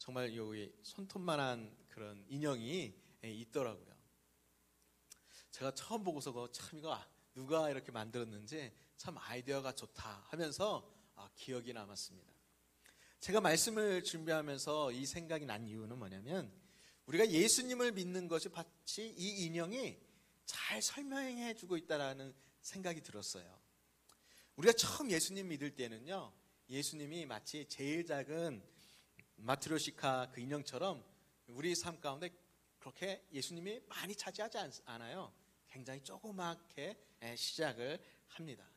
정말 여기 손톱만한 그런 인형이 있더라고요. 제가 처음 보고서 참 이거 누가 이렇게 만들었는지 참 아이디어가 좋다 하면서 기억이 남았습니다. 제가 말씀을 준비하면서 이 생각이 난 이유는 뭐냐면, 우리가 예수님을 믿는 것이 마치 이 인형이 잘 설명해 주고 있다는 생각이 들었어요. 우리가 처음 예수님 믿을 때는요, 예수님이 마치 제일 작은 마트로시카 그 인형처럼 우리 삶 가운데 그렇게 예수님이 많이 차지하지 않아요. 굉장히 조그맣게 시작을 합니다.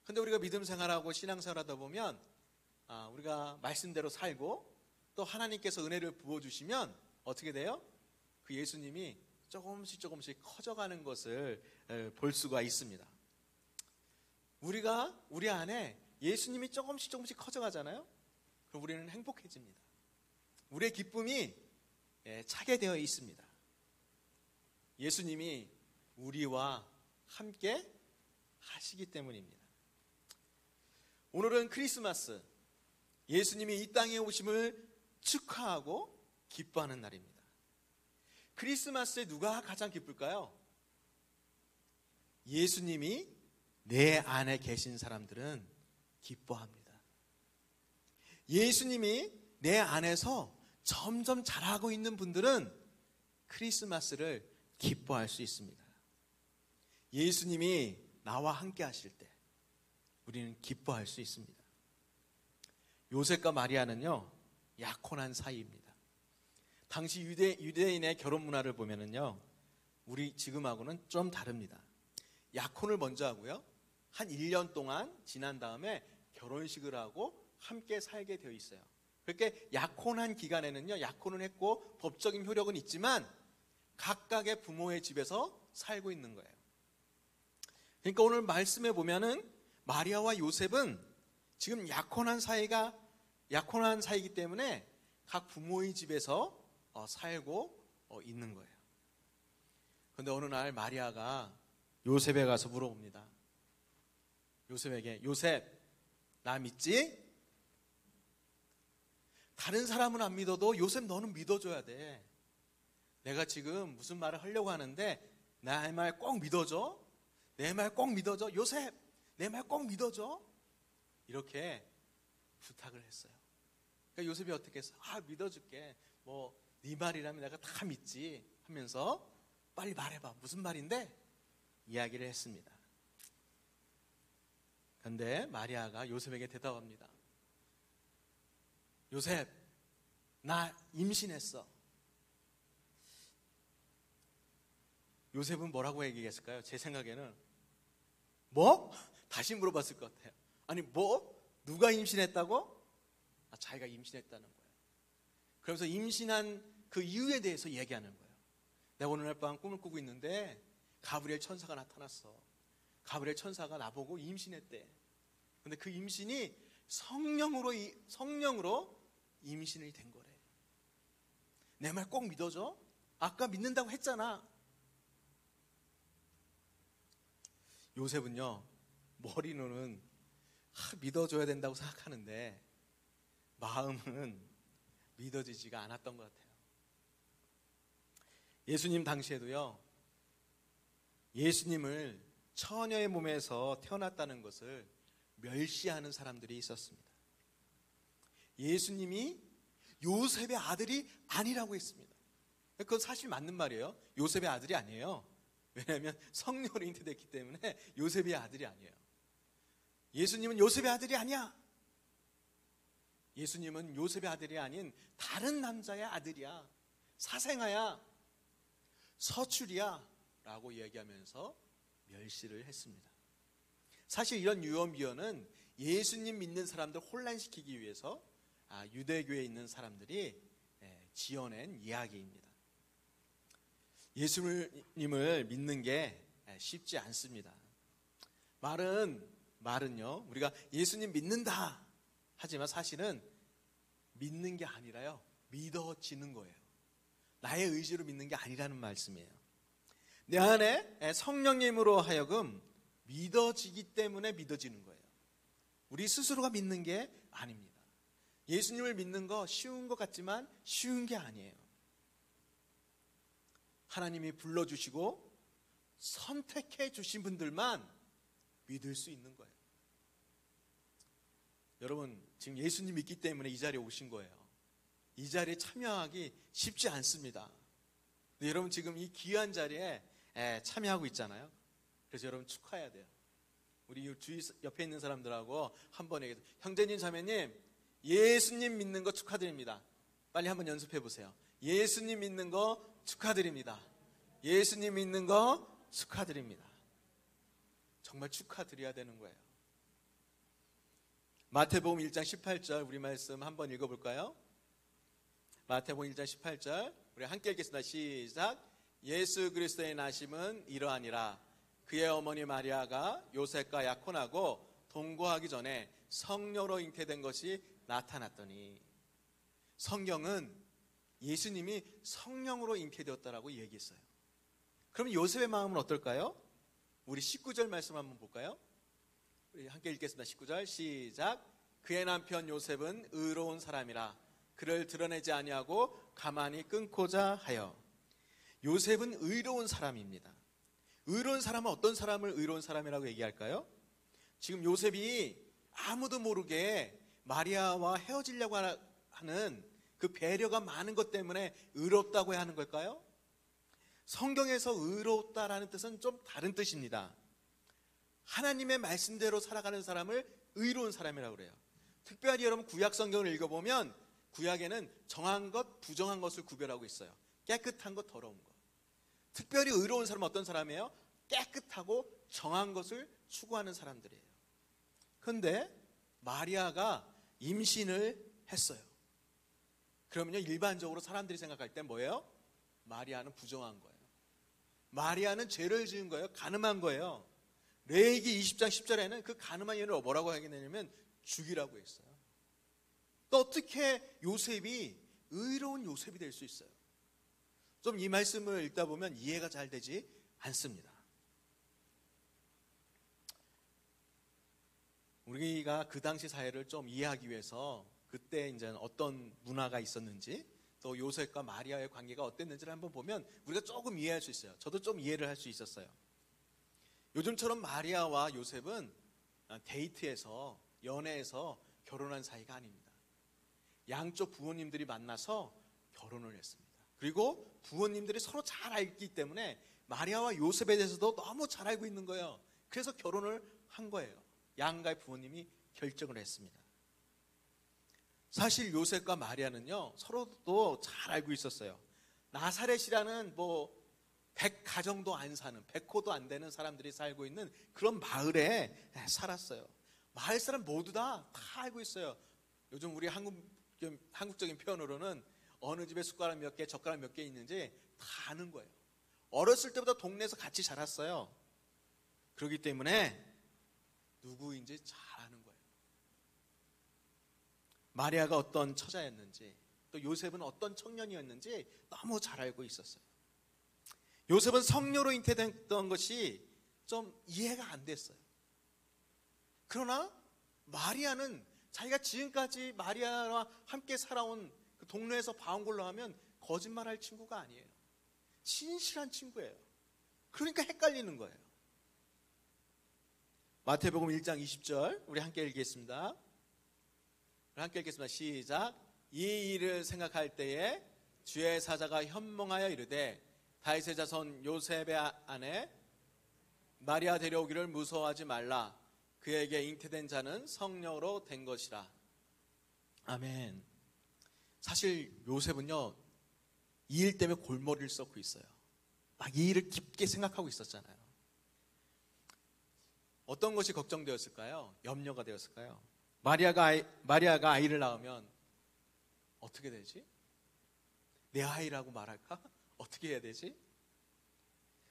그런데 우리가 믿음 생활하고 신앙생활하다 보면 우리가 말씀대로 살고 또 하나님께서 은혜를 부어주시면 어떻게 돼요? 그 예수님이 조금씩 커져가는 것을 볼 수가 있습니다. 우리 안에 예수님이 조금씩 커져가잖아요. 그럼 우리는 행복해집니다. 우리의 기쁨이 차게 되어 있습니다. 예수님이 우리와 함께 하시기 때문입니다. 오늘은 크리스마스, 예수님이 이 땅에 오심을 축하하고 기뻐하는 날입니다. 크리스마스에 누가 가장 기쁠까요? 예수님이 내 안에 계신 사람들은 기뻐합니다. 예수님이 내 안에서 점점 자라고 있는 분들은 크리스마스를 기뻐할 수 있습니다. 예수님이 나와 함께 하실 때 우리는 기뻐할 수 있습니다. 요셉과 마리아는요, 약혼한 사이입니다. 당시 유대인의 결혼 문화를 보면은요, 우리 지금하고는 좀 다릅니다. 약혼을 먼저 하고요, 한 1년 동안 지난 다음에 결혼식을 하고 함께 살게 되어 있어요. 그렇게 약혼한 기간에는요, 약혼을 했고 법적인 효력은 있지만 각각의 부모의 집에서 살고 있는 거예요. 그러니까 오늘 말씀에 보면은 마리아와 요셉은 지금 약혼한 사이이기 때문에 각 부모의 집에서 살고 있는 거예요. 그런데 어느 날 마리아가 요셉에 가서 물어봅니다. 요셉에게, 요셉, 나 믿지? 다른 사람은 안 믿어도 요셉 너는 믿어줘야 돼. 내가 지금 무슨 말을 하려고 하는데 내 말 꼭 믿어줘. 내 말 꼭 믿어줘. 요셉, 내 말 꼭 믿어줘. 이렇게 부탁을 했어요. 그러니까 요셉이 어떻게 했어? 믿어줄게. 네 말이라면 내가 다 믿지 하면서 빨리 말해봐. 무슨 말인데? 이야기를 했습니다. 그런데 마리아가 요셉에게 대답합니다. 요셉, 나 임신했어. 요셉은 뭐라고 얘기했을까요? 제 생각에는 뭐? 다시 물어봤을 것 같아요. 아니 누가 임신했다고? 자기가 임신했다는 거예요. 그러면서 임신한 그 이유에 대해서 얘기하는 거예요. 내가 오늘 날 밤 꿈을 꾸고 있는데 가브리엘 천사가 나타났어. 가브리엘 천사가 나보고 임신했대. 근데 그 임신이 성령으로 임신이 된 거래. 내 말 꼭 믿어줘? 아까 믿는다고 했잖아. 요셉은요, 머리로는 믿어줘야 된다고 생각하는데 마음은 믿어지지가 않았던 것 같아요. 예수님 당시에도요, 예수님을 처녀의 몸에서 태어났다는 것을 멸시하는 사람들이 있었습니다. 예수님이 요셉의 아들이 아니라고 했습니다. 그건 사실 맞는 말이에요. 요셉의 아들이 아니에요. 왜냐하면 성령으로 잉태됐기 때문에 요셉의 아들이 아니에요. 예수님은 요셉의 아들이 아니야. 예수님은 요셉의 아들이 아닌 다른 남자의 아들이야. 사생아야. 서출이야. 라고 이야기하면서 멸시를 했습니다. 사실 이런 유언비어는 예수님 믿는 사람들 혼란시키기 위해서 유대교에 있는 사람들이 지어낸 이야기입니다. 예수님을 믿는 게 쉽지 않습니다. 말은요, 우리가 예수님 믿는다 하지만 사실은 믿는 게 아니라요, 믿어지는 거예요. 나의 의지로 믿는 게 아니라는 말씀이에요. 내 안에 성령님으로 하여금 믿어지기 때문에 믿어지는 거예요. 우리 스스로가 믿는 게 아닙니다. 예수님을 믿는 거 쉬운 것 같지만 쉬운 게 아니에요. 하나님이 불러주시고 선택해 주신 분들만 믿을 수 있는 거예요. 여러분, 지금 예수님 믿기 때문에 이 자리에 오신 거예요. 이 자리에 참여하기 쉽지 않습니다. 근데 여러분 지금 이 귀한 자리에 참여하고 있잖아요. 그래서 여러분 축하해야 돼요. 우리 주위 옆에 있는 사람들하고 한번 얘기해서, 형제님 자매님 예수님 믿는 거 축하드립니다. 빨리 한번 연습해 보세요. 예수님 믿는 거 축하드립니다. 예수님 믿는 거 축하드립니다. 정말 축하드려야 되는 거예요. 마태복음 1장 18절 우리 말씀 한번 읽어볼까요? 마태복음 1장 18절 우리 함께 읽겠습니다. 시작. 예수 그리스도의 나심은 이러하니라. 그의 어머니 마리아가 요셉과 약혼하고 동거하기 전에 성녀로 잉태된 것이 나타났더니. 성경은 예수님이 성령으로 잉태되었다라고 얘기했어요. 그럼 요셉의 마음은 어떨까요? 우리 19절 말씀 한번 볼까요? 우리 함께 읽겠습니다. 19절 시작. 그의 남편 요셉은 의로운 사람이라 그를 드러내지 아니하고 가만히 끊고자 하여. 요셉은 의로운 사람입니다. 의로운 사람은 어떤 사람을 의로운 사람이라고 얘기할까요? 지금 요셉이 아무도 모르게 마리아와 헤어지려고 하는 그 배려가 많은 것 때문에 의롭다고 해야 하는 걸까요? 성경에서 의롭다라는 뜻은 좀 다른 뜻입니다. 하나님의 말씀대로 살아가는 사람을 의로운 사람이라고 그래요. 특별히 여러분 구약 성경을 읽어보면 구약에는 정한 것, 부정한 것을 구별하고 있어요. 깨끗한 것, 더러운 것. 특별히 의로운 사람은 어떤 사람이에요? 깨끗하고 정한 것을 추구하는 사람들이에요. 그런데 마리아가 임신을 했어요. 그러면요, 일반적으로 사람들이 생각할 때 뭐예요? 마리아는 부정한 거예요. 마리아는 죄를 지은 거예요. 가늠한 거예요. 레위기 20장 10절에는 그 가늠한 여인을 뭐라고 하겠냐면 죽이라고 했어요. 또 어떻게 요셉이 의로운 요셉이 될 수 있어요? 좀 이 말씀을 읽다 보면 이해가 잘 되지 않습니다. 우리가 그 당시 사회를 좀 이해하기 위해서 그때 이제 어떤 문화가 있었는지 또 요셉과 마리아의 관계가 어땠는지를 한번 보면 우리가 조금 이해할 수 있어요. 저도 좀 이해를 할 수 있었어요. 요즘처럼 마리아와 요셉은 데이트에서 연애해서 결혼한 사이가 아닙니다. 양쪽 부모님들이 만나서 결혼을 했습니다. 그리고 부모님들이 서로 잘 알기 때문에 마리아와 요셉에 대해서도 너무 잘 알고 있는 거예요. 그래서 결혼을 한 거예요. 양가의 부모님이 결정을 했습니다. 사실 요셉과 마리아는요 서로도 잘 알고 있었어요. 나사렛이라는 100가정도 안 사는 100호도 안 되는 사람들이 살고 있는 그런 마을에 살았어요. 마을 사람 모두 다 알고 있어요. 요즘 우리 한국적인 표현으로는 어느 집에 숟가락 몇 개, 젓가락 몇 개 있는지 다 아는 거예요. 어렸을 때부터 동네에서 같이 자랐어요. 그렇기 때문에 누구인지 잘 아는 거예요. 마리아가 어떤 처자였는지 또 요셉은 어떤 청년이었는지 너무 잘 알고 있었어요. 요셉은 성녀로 잉태됐던 것이 좀 이해가 안 됐어요. 그러나 마리아는 자기가 지금까지 마리아와 함께 살아온 그 동네에서 봐온 걸로 하면 거짓말할 친구가 아니에요. 진실한 친구예요. 그러니까 헷갈리는 거예요. 마태복음 1장 20절 우리 함께 읽겠습니다. 우리 함께 읽겠습니다. 시작. 이 일을 생각할 때에 주의 사자가 현몽하여 이르되 다윗의 자손 요셉의 아내 마리아 데려오기를 무서워하지 말라. 그에게 잉태된 자는 성령으로 된 것이라. 아멘. 사실 요셉은요 이 일 때문에 골머리를 썩고 있어요. 막 이 일을 깊게 생각하고 있었잖아요. 어떤 것이 걱정되었을까요? 염려가 되었을까요? 마리아가 아이를 낳으면 어떻게 되지? 내 아이라고 말할까? 어떻게 해야 되지?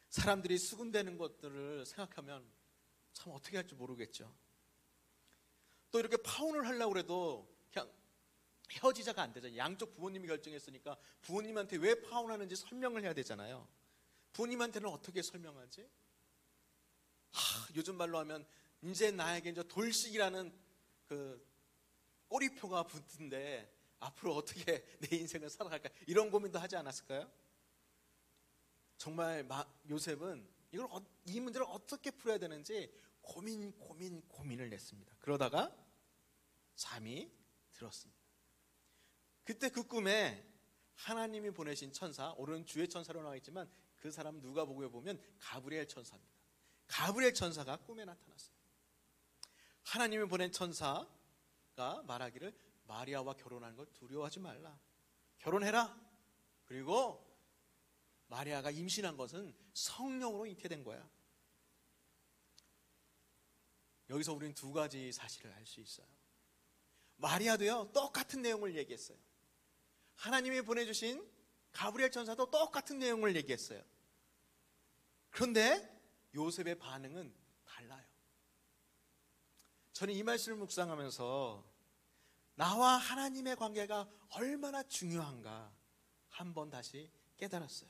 사람들이 수군대는 것들을 생각하면 참 어떻게 할지 모르겠죠. 또 이렇게 파혼을 하려고 해도 그냥 헤어지자가 안 되잖아요. 양쪽 부모님이 결정했으니까 부모님한테 왜 파혼하는지 설명을 해야 되잖아요. 부모님한테는 어떻게 설명하지? 요즘 말로 하면 이제 나에게 이제 돌식이라는 그 꼬리표가 붙은데 앞으로 어떻게 내 인생을 살아갈까, 이런 고민도 하지 않았을까요? 정말 요셉은 이 문제를 어떻게 풀어야 되는지 고민을 냈습니다. 그러다가 잠이 들었습니다. 그때 그 꿈에 하나님이 보내신 천사, 오늘은 주의 천사로 나와 있지만 그 사람 누가복음에 보면 가브리엘 천사입니다. 가브리엘 천사가 꿈에 나타났어요. 하나님이 보낸 천사가 말하기를 마리아와 결혼하는 걸 두려워하지 말라. 결혼해라. 그리고 마리아가 임신한 것은 성령으로 잉태된 거야. 여기서 우리는 두 가지 사실을 알 수 있어요. 마리아도요, 똑같은 내용을 얘기했어요. 하나님이 보내주신 가브리엘 천사도 똑같은 내용을 얘기했어요. 그런데 요셉의 반응은 달라요. 저는 이 말씀을 묵상하면서 나와 하나님의 관계가 얼마나 중요한가 한번 다시 깨달았어요.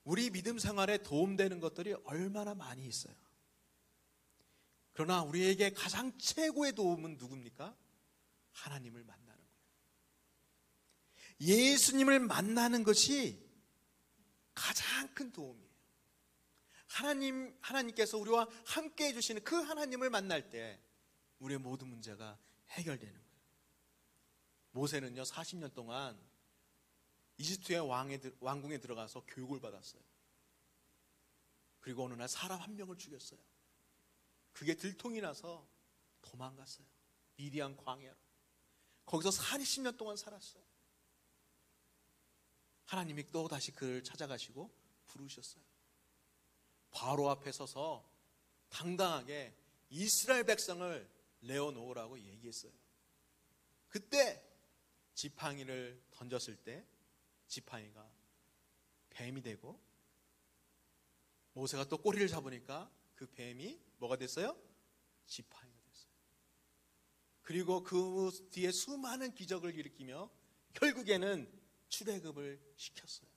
우리 믿음 생활에 도움되는 것들이 얼마나 많이 있어요. 그러나 우리에게 가장 최고의 도움은 누굽니까? 하나님을 만나는 거예요. 예수님을 만나는 것이 가장 큰 도움이에요. 하나님께서 우리와 함께 해주시는 그 하나님을 만날 때 우리의 모든 문제가 해결되는 거예요. 모세는요, 40년 동안 이집트의 왕궁에 들어가서 교육을 받았어요. 그리고 어느 날 사람 한 명을 죽였어요. 그게 들통이 나서 도망갔어요. 미디안 광야로. 거기서 40년 동안 살았어요. 하나님이 또 다시 그를 찾아가시고 부르셨어요. 바로 앞에 서서 당당하게 이스라엘 백성을 내어놓으라고 얘기했어요. 그때 지팡이를 던졌을 때 지팡이가 뱀이 되고, 모세가 또 꼬리를 잡으니까 그 뱀이 뭐가 됐어요? 지팡이가 됐어요. 그리고 그 뒤에 수많은 기적을 일으키며 결국에는 출애굽을 시켰어요.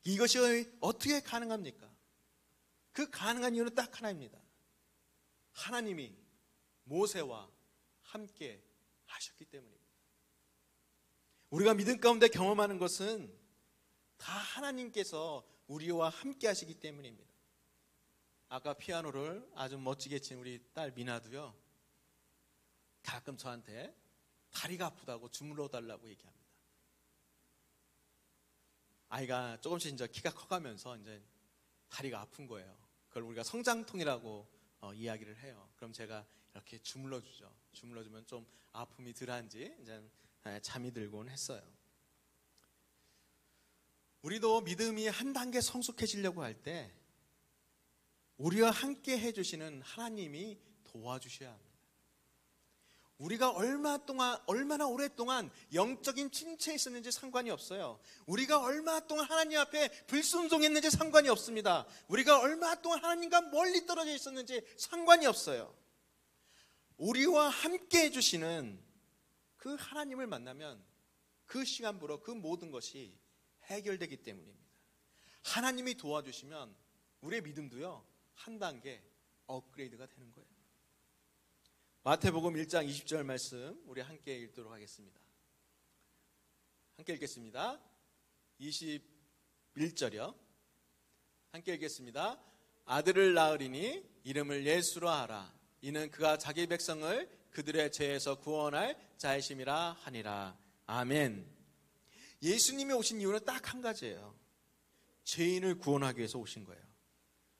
이것이 어떻게 가능합니까? 그 가능한 이유는 딱 하나입니다. 하나님이 모세와 함께 하셨기 때문입니다. 우리가 믿음 가운데 경험하는 것은 다 하나님께서 우리와 함께 하시기 때문입니다. 아까 피아노를 아주 멋지게 친 우리 딸 미나도요, 가끔 저한테 다리가 아프다고 주물러 달라고 얘기합니다. 아이가 조금씩 이제 키가 커가면서 이제 다리가 아픈 거예요. 그걸 우리가 성장통이라고 이야기를 해요. 그럼 제가 이렇게 주물러 주죠. 주물러 주면 좀 아픔이 덜한지 이제 잠이 들곤 했어요. 우리도 믿음이 한 단계 성숙해지려고 할 때 우리와 함께 해주시는 하나님이 도와주셔야 합니다. 우리가 얼마나 오랫동안 영적인 침체에 있었는지 상관이 없어요. 우리가 얼마나 동안 하나님 앞에 불순종했는지 상관이 없습니다. 우리가 얼마나 동안 하나님과 멀리 떨어져 있었는지 상관이 없어요. 우리와 함께 해주시는 그 하나님을 만나면 그 시간부로 그 모든 것이 해결되기 때문입니다. 하나님이 도와주시면 우리의 믿음도요, 한 단계 업그레이드가 되는 거예요. 마태복음 1장 20절 말씀 우리 함께 읽도록 하겠습니다. 함께 읽겠습니다. 21절이요. 함께 읽겠습니다. 아들을 낳으리니 이름을 예수로 하라. 이는 그가 자기 백성을 그들의 죄에서 구원할 자이심이라 하니라. 아멘. 예수님이 오신 이유는 딱 한 가지예요. 죄인을 구원하기 위해서 오신 거예요.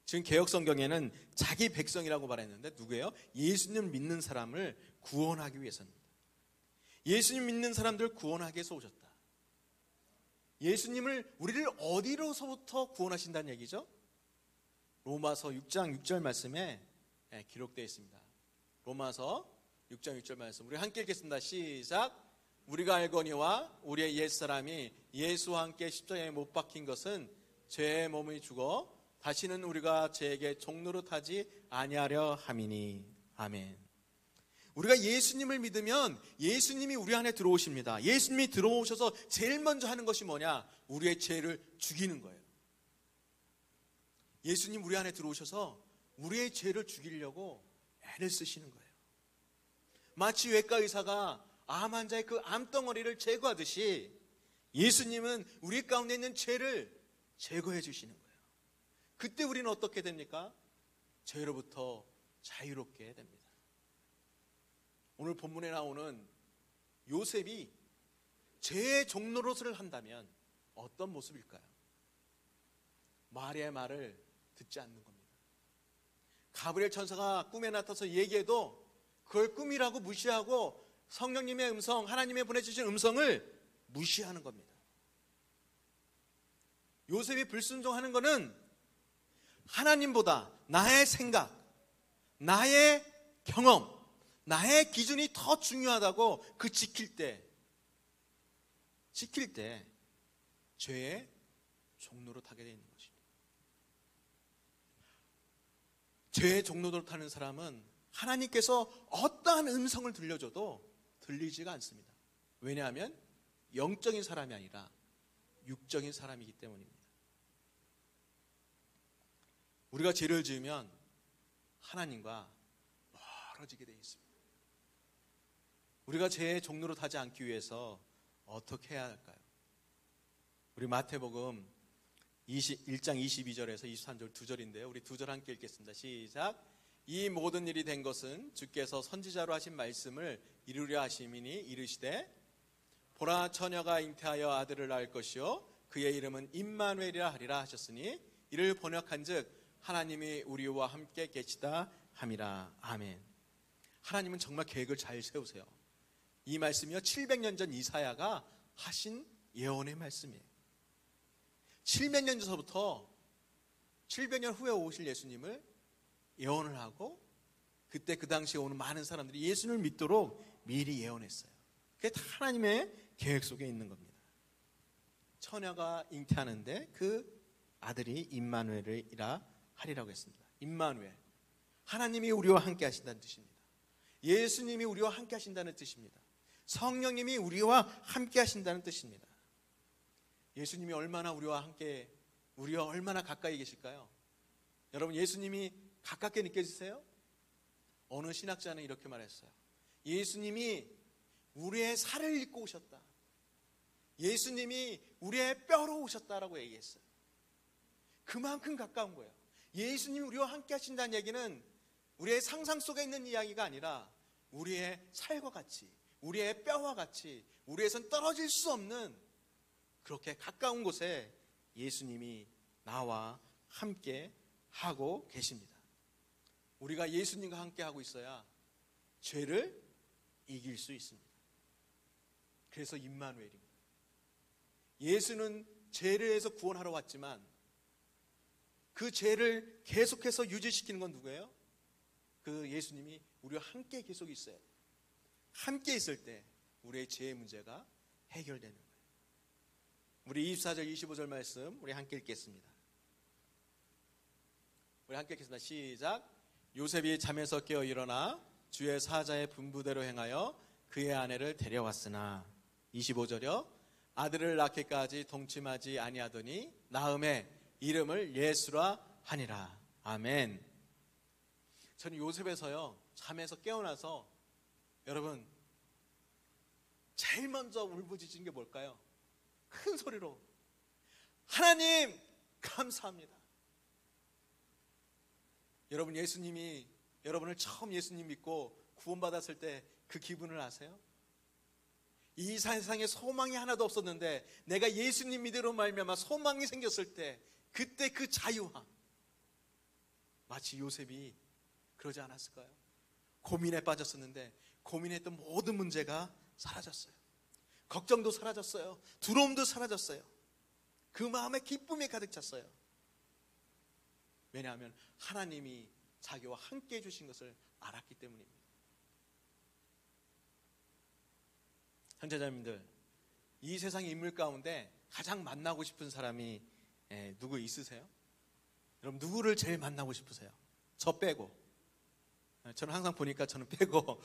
지금 개역성경에는 자기 백성이라고 말했는데 누구예요? 예수님 믿는 사람을 구원하기 위해서입니다. 예수님 믿는 사람들 구원하기 위해서 오셨다. 우리를 어디로서부터 구원하신다는 얘기죠? 로마서 6장 6절 말씀에 기록되어 있습니다. 로마서 6장 6절 말씀 우리 함께 읽겠습니다. 시작. 우리가 알거니와 우리의 옛사람이 예수와 함께 십자가에 못 박힌 것은 죄의 몸이 죽어 다시는 우리가 죄에게 종노릇하지 아니하려 함이니. 아멘. 우리가 예수님을 믿으면 예수님이 우리 안에 들어오십니다. 예수님이 들어오셔서 제일 먼저 하는 것이 뭐냐? 우리의 죄를 죽이는 거예요. 예수님 우리 안에 들어오셔서 우리의 죄를 죽이려고 애를 쓰시는 거예요. 마치 외과 의사가 암 환자의 그 암덩어리를 제거하듯이 예수님은 우리 가운데 있는 죄를 제거해 주시는 거예요. 그때 우리는 어떻게 됩니까? 죄로부터 자유롭게 됩니다. 오늘 본문에 나오는 요셉이 죄의 종노릇을 한다면 어떤 모습일까요? 마리아의 말을 듣지 않는 겁니다. 가브리엘 천사가 꿈에 나타나서 얘기해도 그걸 꿈이라고 무시하고 성령님의 음성, 하나님의 보내주신 음성을 무시하는 겁니다. 요셉이 불순종하는 것은 하나님보다 나의 생각, 나의 경험, 나의 기준이 더 중요하다고 그 지킬 때 죄의 종노릇 하게 되는 것입니다. 죄의 종노릇 하는 사람은 하나님께서 어떠한 음성을 들려줘도 들리지가 않습니다. 왜냐하면 영적인 사람이 아니라 육적인 사람이기 때문입니다. 우리가 죄를 지으면 하나님과 멀어지게 되어 있습니다. 우리가 죄의 종노릇 하지 않기 위해서 어떻게 해야 할까요? 우리 마태복음 1장 22절에서 23절 2절인데요. 우리 2절 함께 읽겠습니다. 시작. 이 모든 일이 된 것은 주께서 선지자로 하신 말씀을 이루려 하심이니 이르시되 보라 처녀가 잉태하여 아들을 낳을 것이요 그의 이름은 임마누엘이라 하리라 하셨으니 이를 번역한즉 하나님이 우리와 함께 계시다 함이라. 아멘. 하나님은 정말 계획을 잘 세우세요. 이 말씀이요 700년 전 이사야가 하신 예언의 말씀이에요. 700년 전서부터 700년 후에 오실 예수님을 예언을 하고 그때 그 당시에 오는 많은 사람들이 예수님을 믿도록 미리 예언했어요. 그게 다 하나님의 계획 속에 있는 겁니다. 처녀가 잉태하는데 그 아들이 임마누엘이라 하리라고 했습니다. 임마누엘, 하나님이 우리와 함께 하신다는 뜻입니다. 예수님이 우리와 함께 하신다는 뜻입니다. 성령님이 우리와 함께 하신다는 뜻입니다. 예수님이 얼마나 우리와 얼마나 가까이 계실까요? 여러분, 예수님이 가깝게 느껴지세요? 어느 신학자는 이렇게 말했어요. 예수님이 우리의 살을 입고 오셨다. 예수님이 우리의 뼈로 오셨다라고 얘기했어요. 그만큼 가까운 거예요. 예수님이 우리와 함께 하신다는 얘기는 우리의 상상 속에 있는 이야기가 아니라 우리의 살과 같이, 우리의 뼈와 같이, 우리에선 떨어질 수 없는 그렇게 가까운 곳에 예수님이 나와 함께 하고 계십니다. 우리가 예수님과 함께 하고 있어야 죄를 이길 수 있습니다. 그래서 임마누엘입니다. 예수는 죄를 해서 구원하러 왔지만 그 죄를 계속해서 유지시키는 건 누구예요? 그 예수님이 우리와 함께 계속 있어요. 함께 있을 때 우리의 죄의 문제가 해결되는 거예요. 우리 24절 25절 말씀 우리 함께 읽겠습니다. 우리 함께 읽겠습니다. 시작. 요셉이 잠에서 깨어 일어나 주의 사자의 분부대로 행하여 그의 아내를 데려왔으나 25절이요. 아들을 낳기까지 동침하지 아니하더니 낳음에 이름을 예수라 하니라. 아멘. 저는 요셉에서요 잠에서 깨어나서 여러분 제일 먼저 울부짖은 게 뭘까요? 큰 소리로 하나님 감사합니다. 여러분, 예수님이 여러분을 처음 예수님 믿고 구원받았을 때 그 기분을 아세요? 이 세상에 소망이 하나도 없었는데 내가 예수님 믿음으로 말미암아 소망이 생겼을 때 그때 그 자유함, 마치 요셉이 그러지 않았을까요? 고민에 빠졌었는데 고민했던 모든 문제가 사라졌어요. 걱정도 사라졌어요. 두려움도 사라졌어요. 그 마음에 기쁨이 가득 찼어요. 왜냐하면 하나님이 자기와 함께 해주신 것을 알았기 때문입니다. 형제자매님들, 이 세상 인물 가운데 가장 만나고 싶은 사람이 누구 있으세요? 여러분, 누구를 제일 만나고 싶으세요? 저 빼고. 저는 항상 보니까 저는 빼고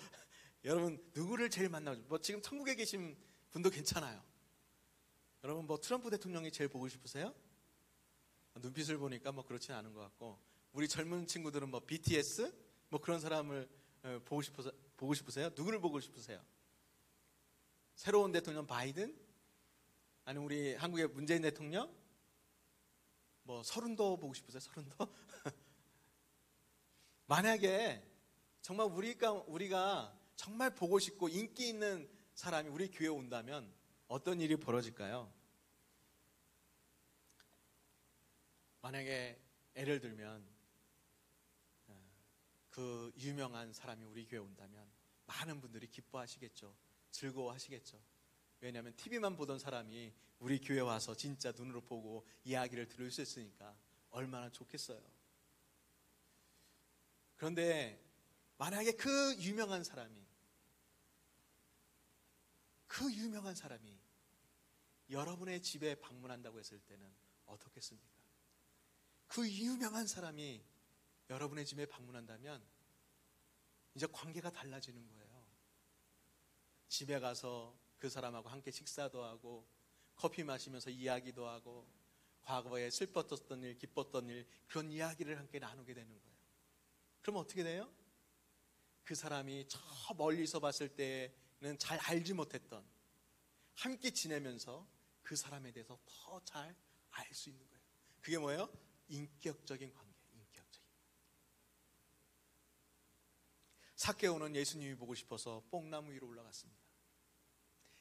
여러분 누구를 제일 만나고 싶으세요? 지금 천국에 계신 분도 괜찮아요. 여러분 트럼프 대통령이 제일 보고 싶으세요? 눈빛을 보니까 그렇진 않은 것 같고, 우리 젊은 친구들은 BTS 그런 사람을 보고 싶으세요? 누구를 보고 싶으세요? 새로운 대통령 바이든? 아니면 우리 한국의 문재인 대통령? 뭐 서른도 보고 싶으세요? 서른도? 만약에 정말 우리가 정말 보고 싶고 인기 있는 사람이 우리 교회에 온다면 어떤 일이 벌어질까요? 만약에 예를 들면 그 유명한 사람이 우리 교회에 온다면 많은 분들이 기뻐하시겠죠. 즐거워하시겠죠. 왜냐하면 TV만 보던 사람이 우리 교회에 와서 진짜 눈으로 보고 이야기를 들을 수 있으니까 얼마나 좋겠어요. 그런데 만약에 그 유명한 사람이 여러분의 집에 방문한다고 했을 때는 어떻겠습니까? 그 유명한 사람이 여러분의 집에 방문한다면 이제 관계가 달라지는 거예요. 집에 가서 그 사람하고 함께 식사도 하고 커피 마시면서 이야기도 하고 과거에 슬펐던 일, 기뻤던 일, 그런 이야기를 함께 나누게 되는 거예요. 그럼 어떻게 돼요? 그 사람이 저 멀리서 봤을 때는 잘 알지 못했던, 함께 지내면서 그 사람에 대해서 더 잘 알 수 있는 거예요. 그게 뭐예요? 인격적인 관계. 삭개오는 예수님이 보고 싶어서 뽕나무 위로 올라갔습니다.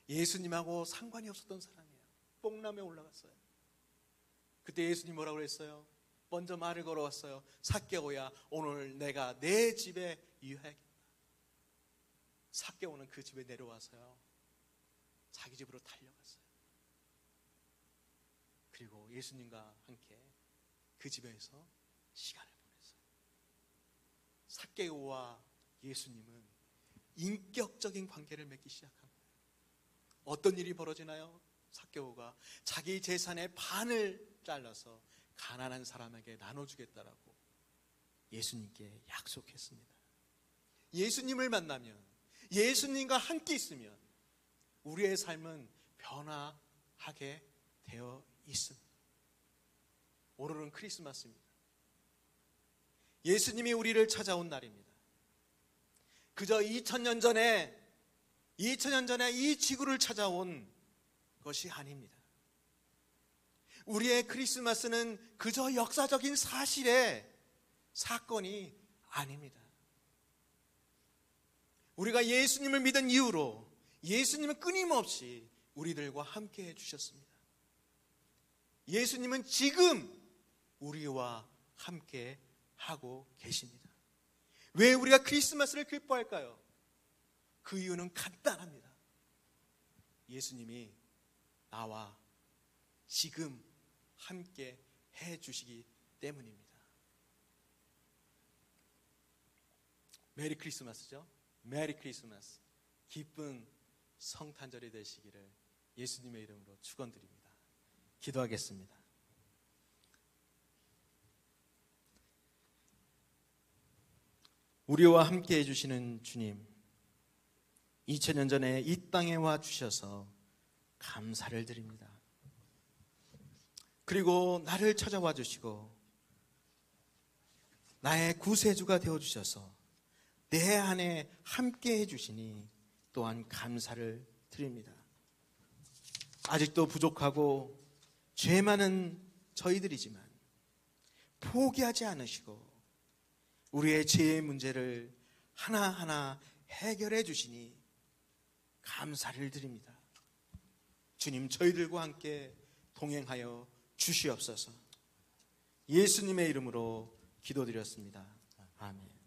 예수님하고 상관이 없었던 사람이에요. 뽕나무에 올라갔어요. 그때 예수님 뭐라고 그랬어요? 먼저 말을 걸어왔어요. 삭개오야, 오늘 내가 내 집에 유하겠다. 삭개오는 그 집에 내려와서요, 자기 집으로 달려갔어요. 그리고 예수님과 함께 그 집에서 시간을 보냈어요. 삭개오와 예수님은 인격적인 관계를 맺기 시작한 거예요. 어떤 일이 벌어지나요? 삭개오가 자기 재산의 반을 잘라서 가난한 사람에게 나눠주겠다라고 예수님께 약속했습니다. 예수님을 만나면, 예수님과 함께 있으면 우리의 삶은 변화하게 되어 있습니다. 오늘은 크리스마스입니다. 예수님이 우리를 찾아온 날입니다. 그저 2000년 전에 이 지구를 찾아온 것이 아닙니다. 우리의 크리스마스는 그저 역사적인 사건이 아닙니다. 우리가 예수님을 믿은 이후로 예수님은 끊임없이 우리들과 함께 해주셨습니다. 예수님은 지금 우리와 함께 하고 계십니다. 왜 우리가 크리스마스를 기뻐할까요? 그 이유는 간단합니다. 예수님이 나와 지금 함께 해주시기 때문입니다. 메리 크리스마스죠? 메리 크리스마스. 기쁜 성탄절이 되시기를 예수님의 이름으로 축원드립니다. 기도하겠습니다. 우리와 함께 해주시는 주님, 2000년 전에 이 땅에 와 주셔서 감사를 드립니다. 그리고 나를 찾아와 주시고 나의 구세주가 되어주셔서 내 안에 함께 해주시니 또한 감사를 드립니다. 아직도 부족하고 죄 많은 저희들이지만 포기하지 않으시고 우리의 죄의 문제를 하나하나 해결해 주시니 감사를 드립니다. 주님, 저희들과 함께 동행하여 주시옵소서. 예수님의 이름으로 기도드렸습니다. 아멘.